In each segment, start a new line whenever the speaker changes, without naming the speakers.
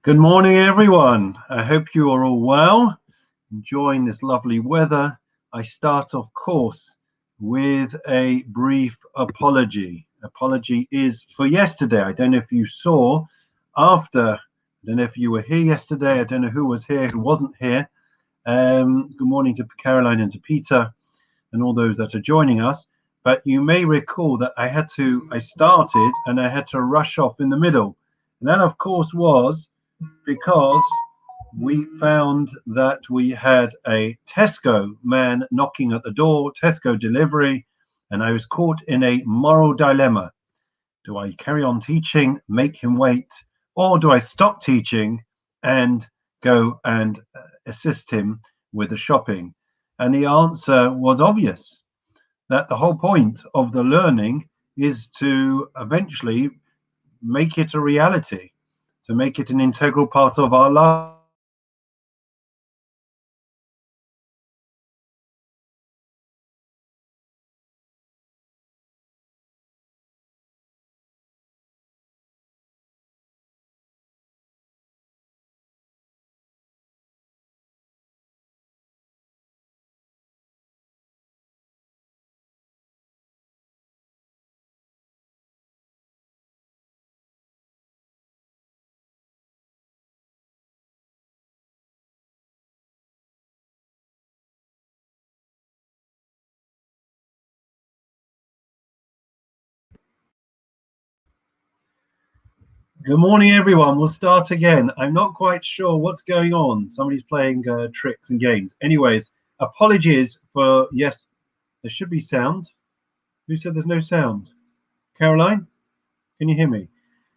Good morning, everyone. I hope you are all well, enjoying this lovely weather. I start, of course, with a brief apology. Apology is for yesterday. I don't know if you saw after, I don't know if you were here yesterday. I don't know who was here, who wasn't here. Good morning to Caroline and to Peter and all those that are joining us. But you may recall that I started and I had to rush off in the middle. And that, of course, was because we found that we had a Tesco man knocking at the door, Tesco delivery, and I was caught in a moral dilemma. Do I carry on teaching, make him wait, or do I stop teaching and go and assist him with the shopping? And the answer was obvious, that the whole point of the learning is to eventually make it a reality, to make it an integral part of our life. Good morning, everyone. We'll start again. I'm not quite sure what's going on. Somebody's playing tricks and games. Anyways, apologies for, yes, there should be sound. Who said there's no sound? Caroline, can you hear me?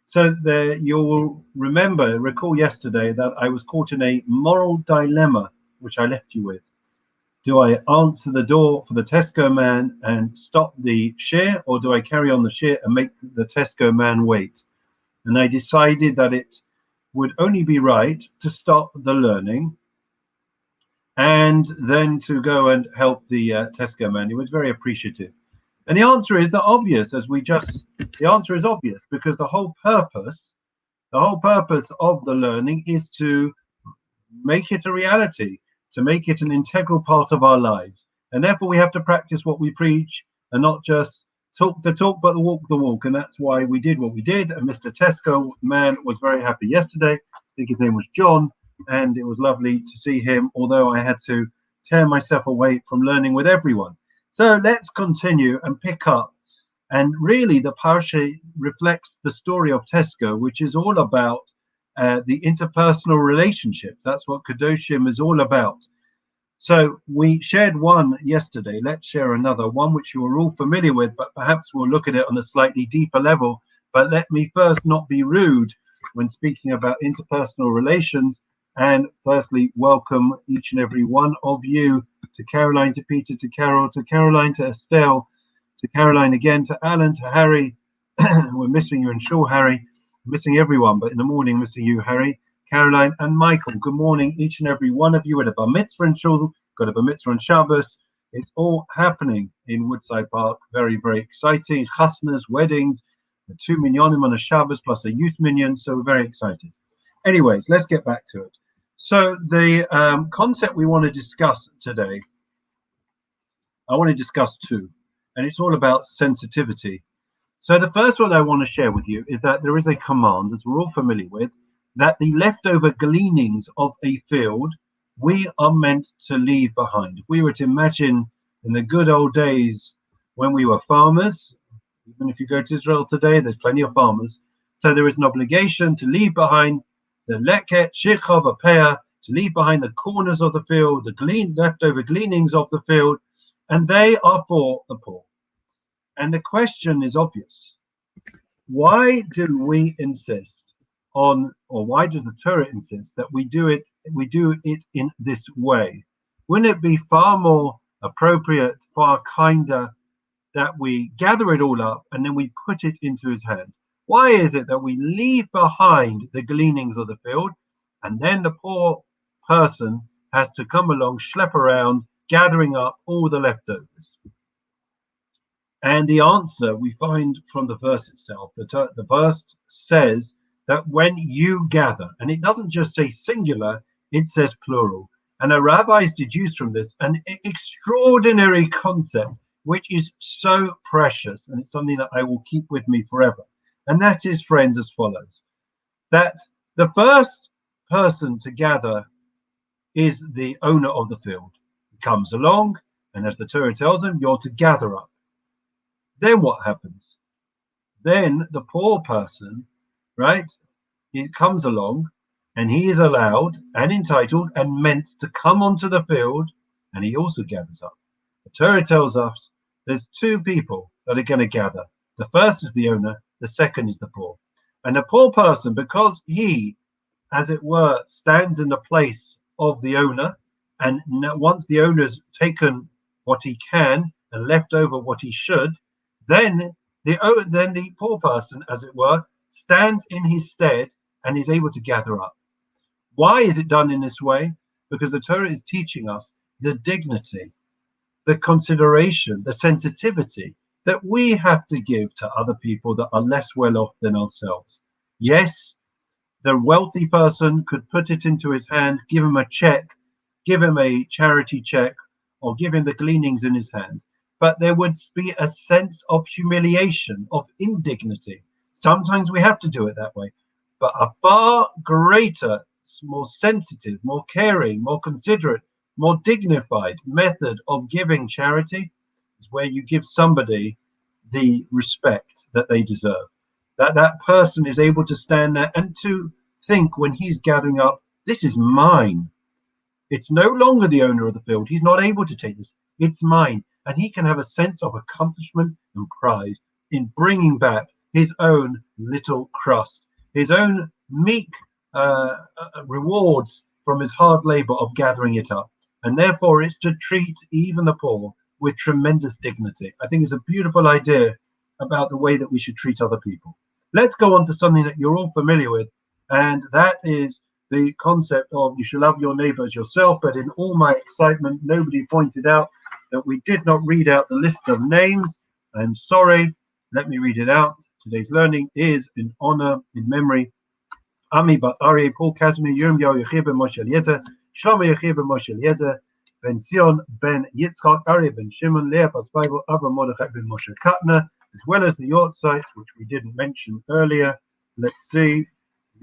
So you'll recall yesterday that I was caught in a moral dilemma, which I left you with. Do I answer the door for the Tesco man and stop the share, or do I carry on the share and make the Tesco man wait? And I decided that it would only be right to stop the learning and then to go and help the Tesco man. He was very appreciative. And the answer is the answer is obvious, because the whole purpose of the learning is to make it a reality, to make it an integral part of our lives. And therefore we have to practice what we preach and not just talk the talk, but walk the walk. And that's why we did what we did. And Mr. Tesco man was very happy yesterday. I think his name was John, and it was lovely to see him, although I had to tear myself away from learning with everyone. So let's continue and pick up. And really, the Parsha reflects the story of Tesco, which is all about the interpersonal relationships. That's what Kedoshim is all about. So we shared one yesterday. Let's share another one, which you are all familiar with, but perhaps we'll look at it on a slightly deeper level. But let me first not be rude when speaking about interpersonal relations. And firstly, welcome each and every one of you, to Caroline, to Peter, to Carol, to Caroline, to Estelle, to Caroline again, to Alan, to Harry. We're missing you in shul, Harry. Missing everyone, but in the morning, missing you, Harry, Caroline, and Michael. Good morning, each and every one of you. At a bar mitzvah in shul, got a bar mitzvah on Shabbos. It's all happening in Woodside Park. Very, very exciting. Chasnas, weddings, the 2 minyanim on a Shabbos plus a youth minyan. So we're very excited. Anyways, let's get back to it. So the concept we want to discuss today, I want to discuss two, and it's all about sensitivity. So the first one I want to share with you is that there is a command, as we're all familiar with, that the leftover gleanings of a field we are meant to leave behind. If we were to imagine in the good old days when we were farmers, even if you go to Israel today, there's plenty of farmers. So there is an obligation to leave behind the leket, shichav, apea, to leave behind the corners of the field, the leftover gleanings of the field, and they are for the poor. And the question is obvious. Why do we insist on, or why does the Torah insist that we do it in this way? Wouldn't it be far more appropriate, far kinder, that we gather it all up and then we put it into his hand? Why is it that we leave behind the gleanings of the field, and then the poor person has to come along, schlep around, gathering up all the leftovers? And the answer we find from the verse itself. The verse says that when you gather, and it doesn't just say singular, it says plural. And the rabbis deduce from this an extraordinary concept, which is so precious, and it's something that I will keep with me forever. And that is, friends, as follows: that the first person to gather is the owner of the field. He comes along, and as the Torah tells him, you're to gather up. Then what happens? Then the poor person, right, he comes along, and he is allowed and entitled and meant to come onto the field, and he also gathers up. The Torah tells us there's two people that are going to gather. The first is the owner, the second is the poor. And the poor person, because he, as it were, stands in the place of the owner, and once the owner's taken what he can and left over what he should, then the poor person, as it were, stands in his stead and is able to gather up. Why is it done in this way? Because the Torah is teaching us the dignity, the consideration, the sensitivity that we have to give to other people that are less well off than ourselves. Yes, the wealthy person could put it into his hand, give him a check, give him a charity check, or give him the gleanings in his hand. But there would be a sense of humiliation, of indignity. Sometimes we have to do it that way. But a far greater, more sensitive, more caring, more considerate, more dignified method of giving charity is where you give somebody the respect that they deserve. That person is able to stand there and to think when he's gathering up, this is mine. It's no longer the owner of the field. He's not able to take this. It's mine. And he can have a sense of accomplishment and pride in bringing back his own little crust, his own meek rewards from his hard labor of gathering it up. And therefore, it's to treat even the poor with tremendous dignity. I think it's a beautiful idea about the way that we should treat other people. Let's go on to something that you're all familiar with, and that is the concept of you should love your neighbor as yourself. But in all my excitement, nobody pointed out that we did not read out the list of names. I'm sorry. Let me read it out. Today's learning is in honor, in memory. Ami Bat Aryeh, Paul Casimir, Yirmiyahu Yechir ben Moshe Eliezer, Shlomo Yechir ben Moshe Eliezer, Ben Sion ben Yitzchak, Aryeh ben Shimon, Leah Bas Bible, Avram Mordechai ben Moshe Katner, as well as the Yortzites, which we didn't mention earlier. Let's see.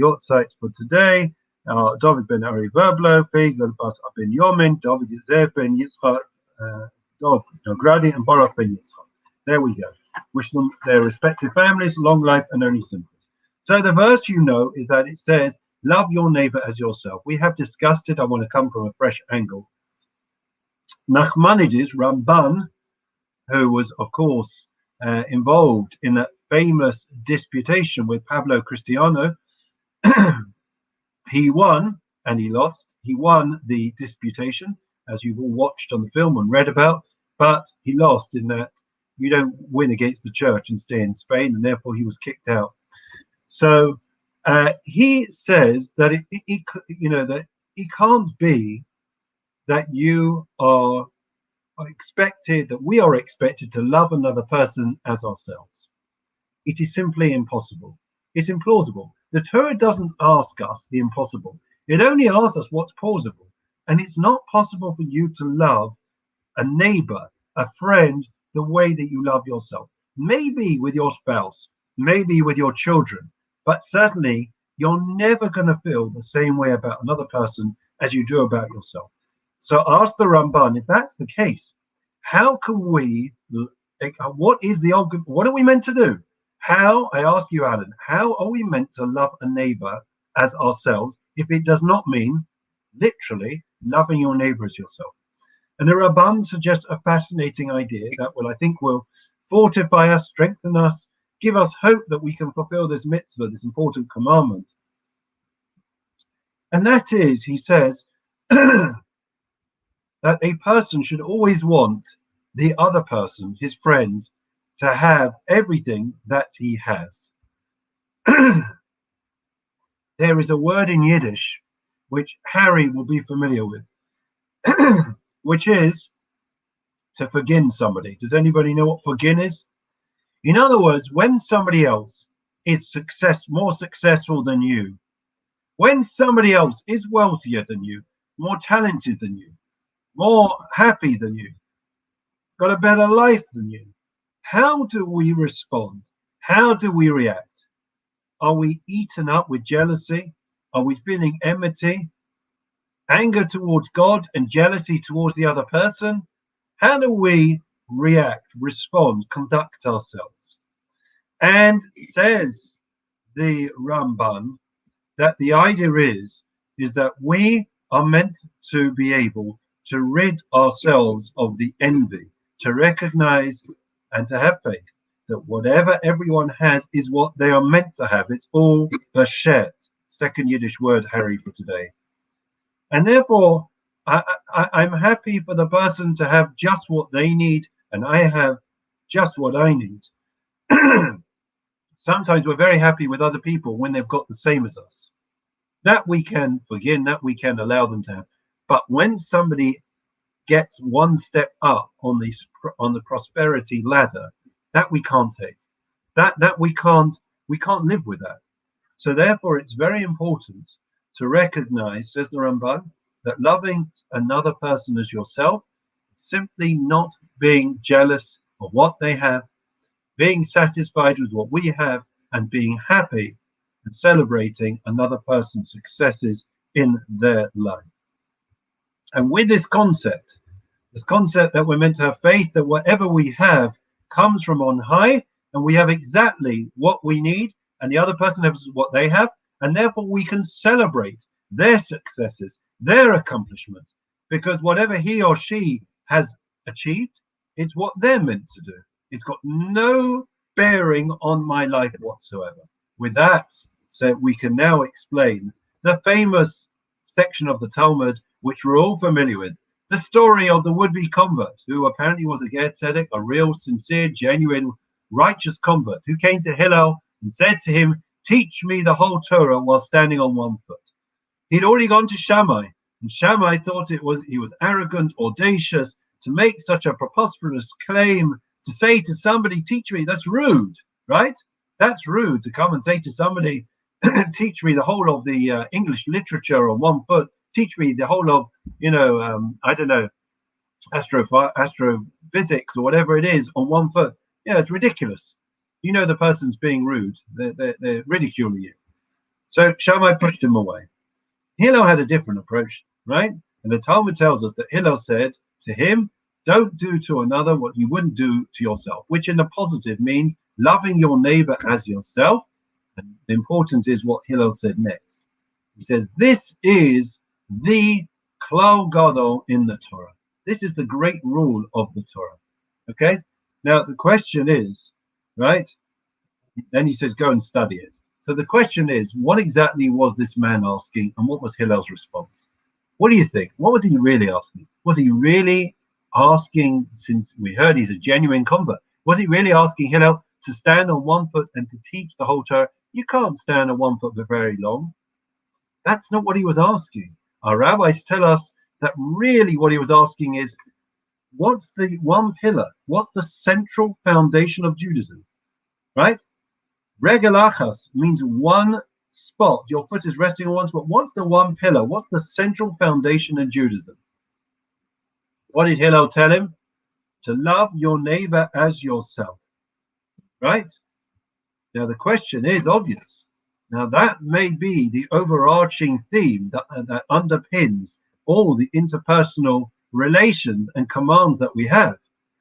Yortzites for today. David ben Ari Verblo, Feigal Bas ben Yomin, David Yezer ben Yitzchak, Dov Nogradi, and Baruch ben Yitzchak. There we go. Wish them their respective families long life and only simples. So the verse you know is that it says, love your neighbor as yourself. We have discussed it. I want to come from a fresh angle. Nachmanides, Ramban, who was, of course, involved in that famous disputation with Pablo Cristiano, he won and he lost. He won the disputation, as you've all watched on the film and read about, but he lost in that you don't win against the church and stay in Spain, and therefore he was kicked out. So he says that that it can't be that you are expected, that we are expected to love another person as ourselves. It is simply impossible. It's implausible. The Torah doesn't ask us the impossible. It only asks us what's plausible. And it's not possible for you to love a neighbor, a friend, the way that you love yourself. Maybe with your spouse, maybe with your children, but certainly you're never going to feel the same way about another person as you do about yourself. So ask the Ramban, if that's the case, how can we, what are we meant to do? How, I ask you, Alan, how are we meant to love a neighbor as ourselves if it does not mean literally loving your neighbor as yourself? And the Ramban suggests a fascinating idea that I think will fortify us, strengthen us, give us hope that we can fulfill this mitzvah, this important commandment. And that is, he says, that a person should always want the other person, his friend, to have everything that he has. There is a word in Yiddish which Harry will be familiar with, which is to forgive somebody. Does anybody know what forgive is? In other words, when somebody else is more successful than you, when somebody else is wealthier than you, more talented than you, more happy than you, got a better life than you, how do we respond? How do we react? Are we eaten up with jealousy? Are we feeling enmity, anger towards God, and jealousy towards the other person? How do we react, respond, conduct ourselves? And says the Ramban that the idea is that we are meant to be able to rid ourselves of the envy, to recognize and to have faith that whatever everyone has is what they are meant to have. It's all bashet, second Yiddish word, Harry, for today. And therefore, I'm happy for the person to have just what they need, and I have just what I need. Sometimes we're very happy with other people when they've got the same as us. That we can forgive, that we can allow them to have. But when somebody gets one step up on the prosperity ladder, that we can't take. That we can't live with that. So therefore, it's very important to recognize, says the Ramban, that loving another person as yourself is simply not being jealous of what they have, being satisfied with what we have, and being happy and celebrating another person's successes in their life. And with this concept that we're meant to have faith that whatever we have comes from on high, and we have exactly what we need, and the other person has what they have, and therefore we can celebrate their successes, their accomplishments, because whatever he or she has achieved, it's what they're meant to do. It's got no bearing on my life whatsoever. With that, so we can now explain the famous section of the Talmud, which we're all familiar with, the story of the would-be convert, who apparently was a Ger Tzedek, a real, sincere, genuine, righteous convert, who came to Hillel and said to him, "Teach me the whole Torah," while standing on one foot. He'd already gone to Shammai, and Shammai thought he was arrogant, audacious to make such a preposterous claim, to say to somebody, "Teach me." That's rude, right? That's rude to come and say to somebody, "Teach me the whole of the English literature on one foot. Teach me the whole of, I don't know, astrophysics or whatever it is on one foot." Yeah, it's ridiculous. You know the person's being rude. They're ridiculing you. So Shammai pushed him away. Hillel had a different approach, right? And the Talmud tells us that Hillel said to him, "Don't do to another what you wouldn't do to yourself," which in the positive means loving your neighbor as yourself. And the important is what Hillel said next. He says, "This is the klal gadol in the Torah. This is the great rule of the Torah." Okay? Now the question is, right? Then he says, "Go and study it." So the question is, what exactly was this man asking, and what was Hillel's response? What do you think? What was he really asking? Was he really asking, since we heard he's a genuine convert, was he really asking Hillel to stand on one foot and to teach the whole Torah? You can't stand on one foot for very long. That's not what he was asking. Our rabbis tell us that really what he was asking is, what's the one pillar? What's the central foundation of Judaism? Right? Regel achas means one spot. Your foot is resting on one spot. What's the one pillar? What's the central foundation in Judaism? What did Hillel tell him? To love your neighbor as yourself. Right? Now the question is obvious. Now that may be the overarching theme that underpins all the interpersonal relations and commands that we have.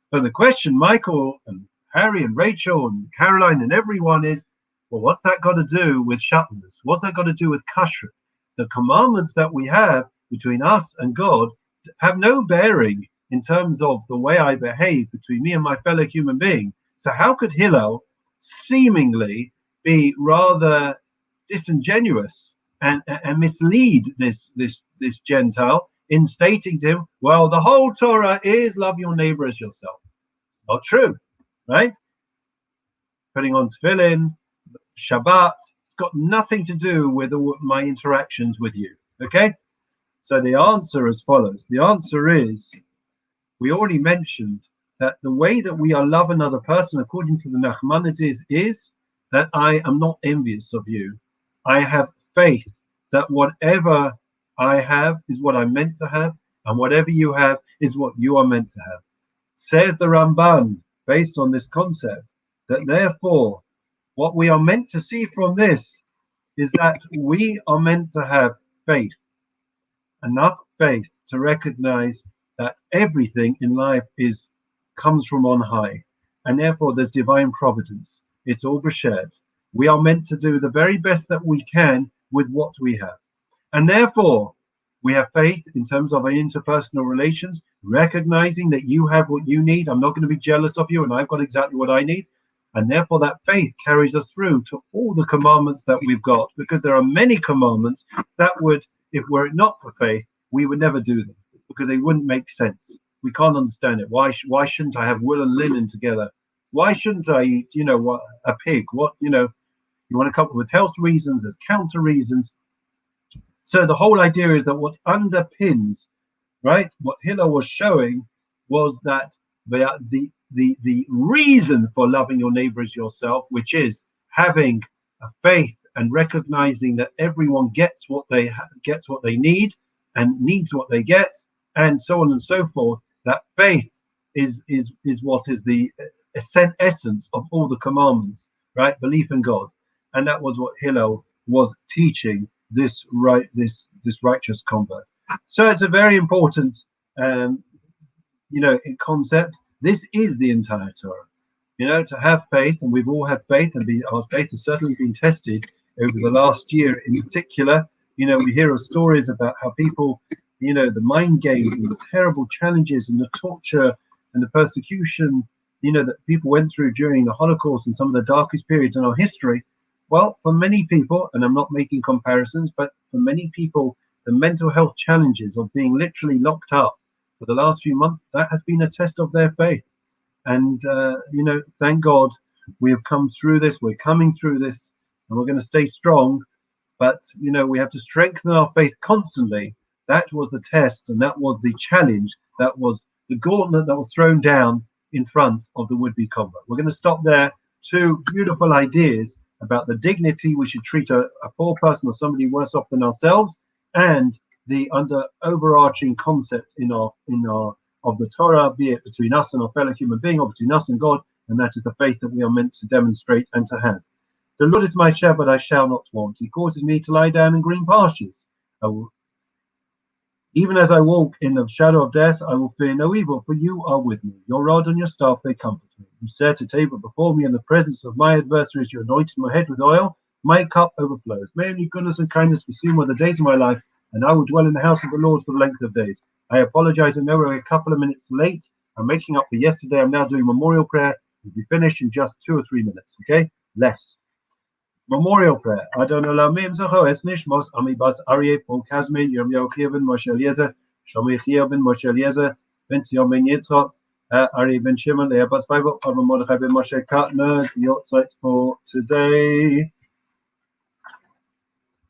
But the question, Michael and Harry and Rachel and Caroline and everyone, is, well, what's that got to do with shatnez? What's that got to do with kashrut? The commandments that we have between us and God have no bearing in terms of the way I behave between me and my fellow human being. So how could Hillel seemingly be rather disingenuous and mislead this Gentile in stating to him, well, the whole Torah is love your neighbor as yourself? Not true, right? Putting on tefillin, Shabbat, it's got nothing to do with my interactions with you, okay? So the answer as follows. The answer is, we already mentioned that the way that we are love another person according to the Nachmanides is that I am not envious of you. I have faith that whatever I have is what I'm meant to have, and whatever you have is what you are meant to have. Says the Ramban, based on this concept, that therefore, what we are meant to see from this is that we are meant to have faith, enough faith to recognize that everything in life is comes from on high, and therefore there's divine providence. It's all shared. We are meant to do the very best that we can with what we have, and therefore we have faith in terms of our interpersonal relations, recognizing that you have what you need. I'm not going to be jealous of you, and I've got exactly what I need. And therefore, that faith carries us through to all the commandments that we've got, because there are many commandments that would, if were it not for faith, we would never do them because they wouldn't make sense. We can't understand it. Why shouldn't I have wool and linen together? Why shouldn't I eat, a pig? What, you want to come up with health reasons, there's counter reasons. So the whole idea is that what underpins, right, what Hillel was showing was that the reason for loving your neighbor as yourself, which is having a faith and recognizing that everyone gets what they gets what they need and needs what they get, and so on and so forth. That faith is what is the essence of all the commandments, right? Belief in God, and that was what Hillel was teaching this righteous convert. So it's a very important concept. This is the entire Torah, to have faith, and we've all had faith, and our faith has certainly been tested over the last year in particular. We hear of stories about how people, the mind games and the terrible challenges and the torture and the persecution, that people went through during the Holocaust and some of the darkest periods in our history. Well, for many people, and I'm not making comparisons, but for many people, the mental health challenges of being literally locked up for the last few months, that has been a test of their faith. And, thank God we have come through this. We're coming through this, and we're going to stay strong. But, we have to strengthen our faith constantly. That was the test, and that was the challenge. That was the gauntlet that was thrown down in front of the would-be convert. We're going to stop there. Two beautiful ideas about the dignity we should treat a poor person or somebody worse off than ourselves, and the overarching concept in our of the Torah, be it between us and our fellow human being or between us and God, and that is the faith that we are meant to demonstrate and to have. The Lord is my shepherd, I shall not want. He causes me to lie down in green pastures. Even as I walk in the shadow of death, I will fear no evil, for you are with me. Your rod and your staff, they comfort me. You set a table before me in the presence of my adversaries. You anointed my head with oil. My cup overflows. May only goodness and kindness pursue me all the days of my life, and I will dwell in the house of the Lord for the length of days. I apologize. I know we're a couple of minutes late. I'm making up for yesterday. I'm now doing memorial prayer. We'll be finished in just 2 or 3 minutes, okay? Less. Memorial prayer. Adon Olamim Zacho Esnish Mos Amibas Aryeh Paul Kazmi Yirmiyahu Chia ben Moshe Eliezer Shomi Chia ben Moshe Eliezer Ben Sion ben Yitzchak Ari ben Shimon Le'abas Bible Abba Mordechai ben Moshe Katner. The outside for today.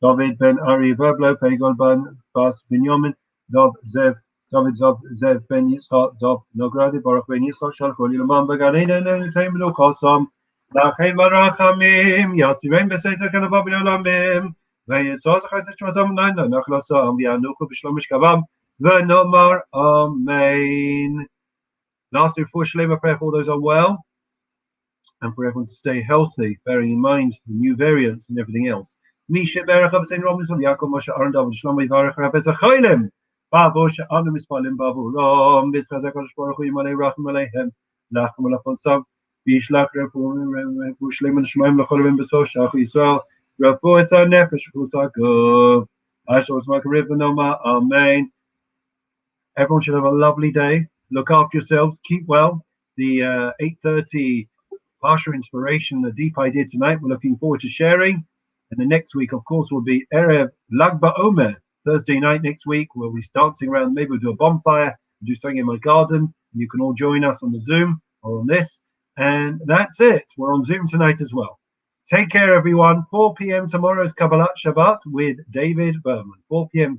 David ben Ari Verblo Pegol ben Bas Binyamin David Zev ben Yitzchak Dov Nogradi Baruch ben Yitzchak Shalchol Yilaman Beganina Ne'etem Lokosam Lachem barachamim, Yasirem beseizer kanavah b'olamim, ve'yitzos chaytes shmazam naina nachlasam v'yanuchu b'shlom mishkavam v'nomar amen. Lastly, before Shalema prayer for all those unwell, and for everyone to stay healthy, bearing in mind the new variants and everything else. Misha berach v'sein romis v'Yaakov Moshe Aaron David Shlomo yivarech rabez achayim, ba'avo she'anu mispalim ba'vuram, v'schazak HaKadosh Baruch Hu yimalei rachim aleihem, lachem alafosam. Bishlach refu shleim l'shmaim l'cholim b'soch shach Yisrael refu es ha'nefesh v'usakov ashos makariv v'noma amen. Everyone should have a lovely day. Look after yourselves. Keep well. The 8:30 Parsha inspiration, a deep idea tonight. We're looking forward to sharing. And the next week, of course, will be Erev Lag BaOmer, Thursday night next week. We'll be dancing around. Maybe we'll do a bonfire, do something in my garden. You can all join us on the Zoom or on this. And that's it. We're on Zoom tonight as well. Take care, everyone. 4 p.m. tomorrow's Kabbalat Shabbat with David Berman. 4 p.m.